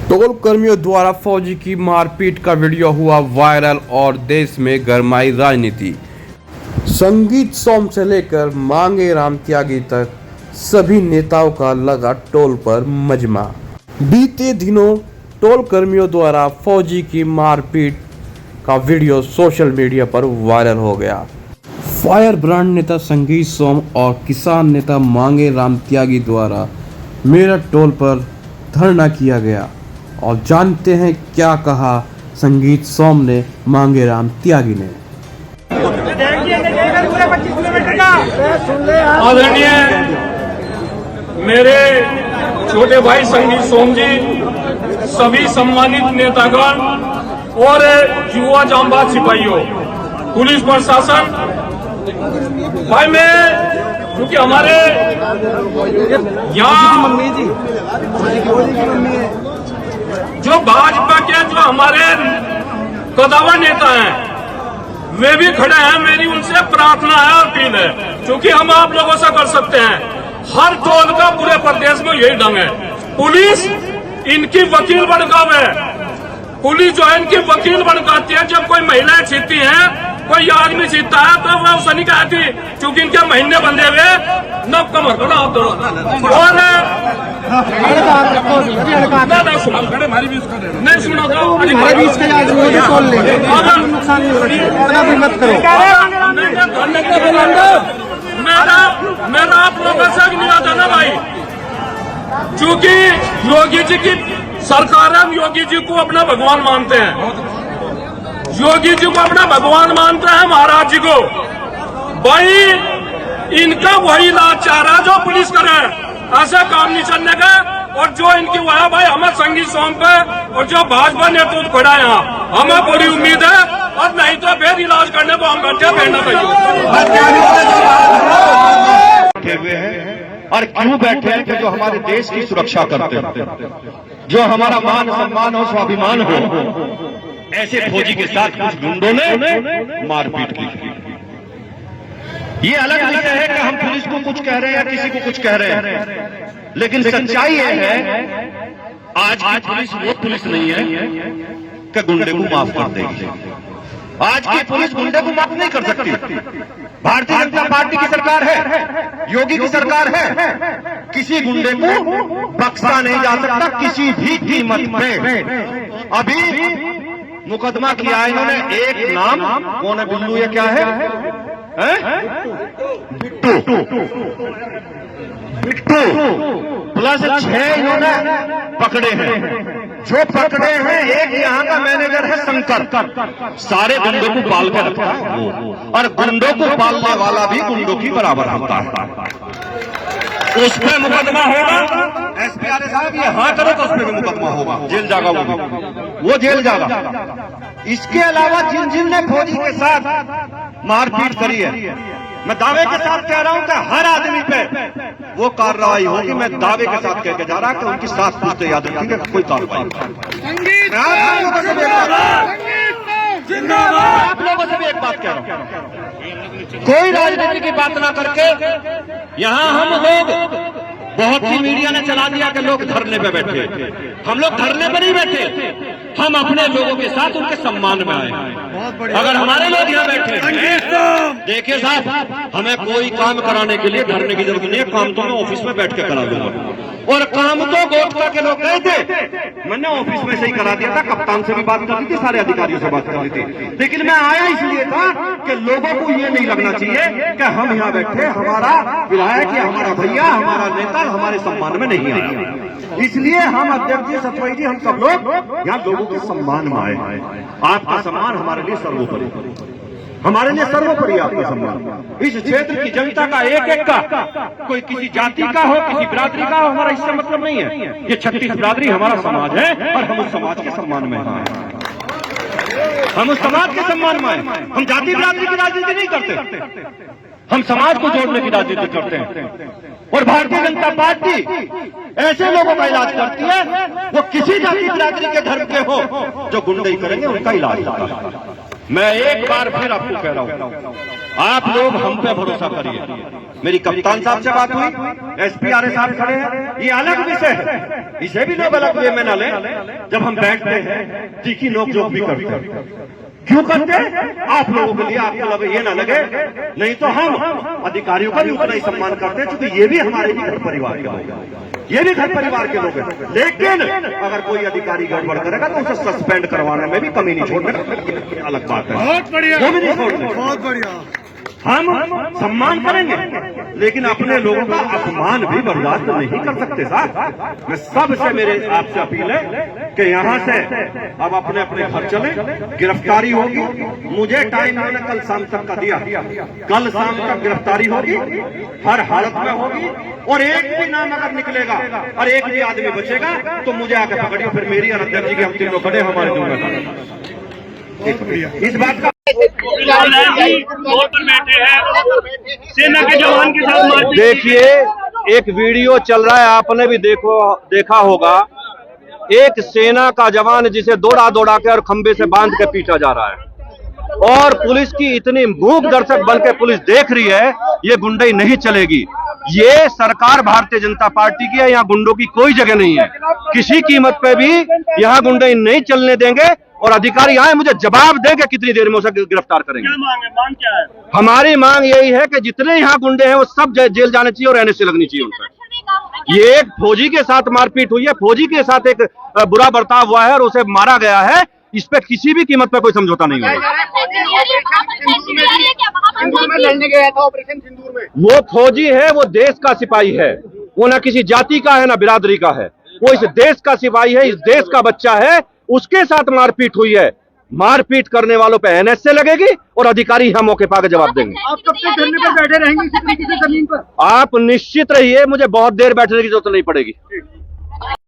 Toll कर्मियों द्वारा फौजी की मारपीट का वीडियो हुआ वायरल और देश में गरमाई राजनीति। संगीत सोम से लेकर मांगे राम त्यागी तक सभी नेताओं का लगा टोल पर मजमा। बीते दिनों टोल कर्मियों द्वारा फौजी की मारपीट का वीडियो सोशल मीडिया पर वायरल हो गया। फायर ब्रांड नेता संगीत सोम और किसान नेता मांगे राम त्यागी द्वारा मेरठ टोल पर धरना किया गया और जानते हैं क्या कहा संगीत सोम ने मांगे राम त्यागी ने। आदरणीय मेरे छोटे भाई संगीत सोम जी, सभी सम्मानित नेतागण और युवा जांबाज सिपाहियों, पुलिस प्रशासन, भाई मैं क्योंकि हमारे यहाँ जो भाजपा के जो हमारे कदावर नेता हैं वे भी खड़े हैं। मेरी उनसे प्रार्थना है और अपील है, क्योंकि हम आप लोगों से कर सकते हैं। हर टोल का पूरे प्रदेश में यही ढंग है। पुलिस इनकी वकील बनकावे, पुलिस जो है इनकी वकील बनकाती है। जब कोई महिलाएं छीनती हैं, कोई आदमी छीनता है तो वह उसे नहीं कहती, क्योंकि इनके महीने बंधे हुए न कमर को और नहीं सुना मेरा आप लोगों से निवेदन है भाई, चूंकि योगी जी की सरकार है, हम योगी जी को अपना भगवान मानते हैं, योगी जी को अपना भगवान मानते हैं, महाराज जी को। भाई इनका वही इलाज चाह रहा है जो पुलिस करे, ऐसा काम नहीं चलने का। और जो इनकी वह भाई हमारे संगीत सोम पे और जो भाजपा नेतृत्व खड़ा है यहाँ, हमें पूरी उम्मीद है, और नहीं तो फिर इलाज करने को हम बैठे बैठना बैठे हुए हैं। और क्यों बैठे हैं कि जो हमारे देश की सुरक्षा करते हैं, जो हमारा मान सम्मान और स्वाभिमान हो, ऐसे फौजी के साथ कुछ गुंडों ने मारपीट की। ये अलग विषय है कि हम पुलिस को कुछ कह रहे हैं या किसी को कुछ कह रहे हैं, लेकिन सच्चाई ये है आज की पुलिस वो पुलिस नहीं है कि गुंडे को माफ कर देगी। आज की पुलिस गुंडे को माफ नहीं कर सकती। भारतीय जनता पार्टी की सरकार है, योगी की सरकार है, किसी गुंडे को बख्शा नहीं जा सकता किसी भी कीमत पे। अभी मुकदमा किया है इन्होंने, एक नाम कौन है, बिल्लू या क्या है, बिट्टू प्लस 6 इन्होंने पकड़े हैं। जो पकड़े हैं, एक यहाँ का मैनेजर है शंकर, सारे गुंडों को पाल के रखता है वो, और गुंडों को पालने वाला भी गुंडों की बराबर होता है। उस पर मुकदमा होगा, एसपी आर साहब ये हाँ करो तो उस पर भी मुकदमा होगा, जेल जाएगा वो जेल जाएगा। इसके अलावा जिन जिन ने फौजी के साथ मारपीट करी है, मैं दावे के साथ कह रहा हूं कि हर आदमी पे वो कार्रवाई होगी। मैं दावे के साथ कह के जा रहा कि उनकी साथ पूछते याद रखिएगा, कोई कार्रवाई। आप लोगों से भी एक बात कह रहा हूं, कोई राजनीति की बात ना करके यहाँ हम लोग, बहुत सी मीडिया ने चला दिया कि लोग धरने पे बैठे। हम लोग धरने पर नहीं बैठे, हम अपने लोगों के साथ उनके सम्मान में आए। अगर हमारे लोग यहाँ बैठे, देखिए साहब, हमें कोई काम कराने के लिए धरने की जरूरत नहीं है, काम तो मैं ऑफिस में बैठ के करा दूंगा। और काम तो गोटका के लोग गए थे, मैंने ऑफिस में से ही करा दिया था, कप्तान से भी बात कर ली थी, सारे अधिकारियों से बात कर ली थी। लेकिन मैं आया इसलिए था कि लोगों को ये नहीं लगना चाहिए कि हम यहाँ बैठे, हमारा विधायक या हमारा भैया, हमारा नेता हमारे सम्मान में नहीं आया। इसलिए हम अध्यक्ष जी, सतपाई जी, हम सब लोग यहाँ लोगों के सम्मान में आए। आपका सम्मान हमारे लिए सर्वोपरि, हमारे लिए सर्वोपरि आपका सम्मान। इस क्षेत्र की जनता का एक का, कोई किसी जाति का हो, किसी बिरादरी का हो, हमारा इससे मतलब नहीं है। ये 36 बिरादरी हमारा समाज है और हम उस समाज के सम्मान में हैं। हम उस समाज के सम्मान में हैं। हम जाति बिरादरी की राजनीति नहीं करते, हम समाज को जोड़ने की राजनीति करते हैं। और भारतीय जनता पार्टी ऐसे लोगों का इलाज करती है, वो किसी जाति बिरादरी के धर्म के हो, जो गुंडई करेंगे उनका इलाज होता है। मैं एक बार फिर आपको कह रहा हूं, आप लोग हम पे भरोसा करिए। मेरी कप्तान साहब से बात हुई, एसपी आरए साहब खड़े हैं, ये अलग विषय है, इसे भी लोग अलग वे में न ले। जब हम बैठते हैं तीखी नोकझोंक भी करते हैं, क्यों करते हैं? आप लोगों के लिए आपको लगे ये ना लगे, नहीं तो हम अधिकारियों का भी उतना ही सम्मान करते हैं, क्योंकि ये भी हमारे ही घर परिवार के लोग हैं, ये भी घर परिवार के लोग हैं। लेकिन अगर कोई अधिकारी गड़बड़ करेगा तो उसे सस्पेंड करवाने में भी कमी नहीं छोड़ने, अलग बात है, बहुत बढ़िया, वो भी नहीं छोड़ते। बहुत बढ़िया। हम सम्मान करेंगे, लेकिन अपने लोगों का अपमान भी बर्दाश्त नहीं कर सकते साहब। मैं सबसे मेरे आपसे अपील है कि यहाँ से अब अपने अपने घर चले, गिरफ्तारी होगी। मुझे टाइम मैंने कल शाम तक का दिया, कल शाम तक गिरफ्तारी होगी, हर हालत में होगी। और एक भी नाम अगर निकलेगा और एक भी आदमी बचेगा तो मुझे आके पकड़ियो, फिर मेरी और अध्यक्ष जी के हम तीनों खड़े हमारे जिम्मेदार। इस बात का रोड पर बैठे हैं, सेना के जवान के साथ मारपीट। देखिए, एक वीडियो चल रहा है, आपने भी देखा होगा, एक सेना का जवान जिसे दौड़ा दौड़ा के और खंबे से बांध के पीटा जा रहा है, और पुलिस की इतनी मूक दर्शक बन के पुलिस देख रही है। ये गुंडई नहीं चलेगी, ये सरकार भारतीय जनता पार्टी की है, यहाँ गुंडों की कोई जगह नहीं है। किसी कीमत पे भी यहाँ गुंडई नहीं चलने देंगे, और अधिकारी आए मुझे जवाब देंगे कितनी देर में उसे गिरफ्तार करेंगे। क्या मांग है? मांग क्या है? हमारी मांग यही है कि जितने यहाँ गुंडे हैं वो सब जेल जाने चाहिए और एनएसए लगनी चाहिए उनसे। ये एक फौजी के साथ मारपीट हुई है, फौजी के साथ एक बुरा बर्ताव हुआ है और उसे मारा गया है, इस पे किसी भी कीमत पे कोई समझौता नहीं होगा। वो फौजी है, वो देश का सिपाही है, वो ना किसी जाति का है ना बिरादरी का है, वो इस देश का सिपाही है, इस देश का बच्चा है। उसके साथ मारपीट हुई है, मारपीट करने वालों पे एनएसए लगेगी और अधिकारी यहाँ मौके पर आकर जवाब देंगे। आप कब तक धरने पर बैठे रहेंगे इसी तरीके से जमीन पर? आप निश्चित रहिए, मुझे बहुत देर बैठने की जरूरत नहीं पड़ेगी।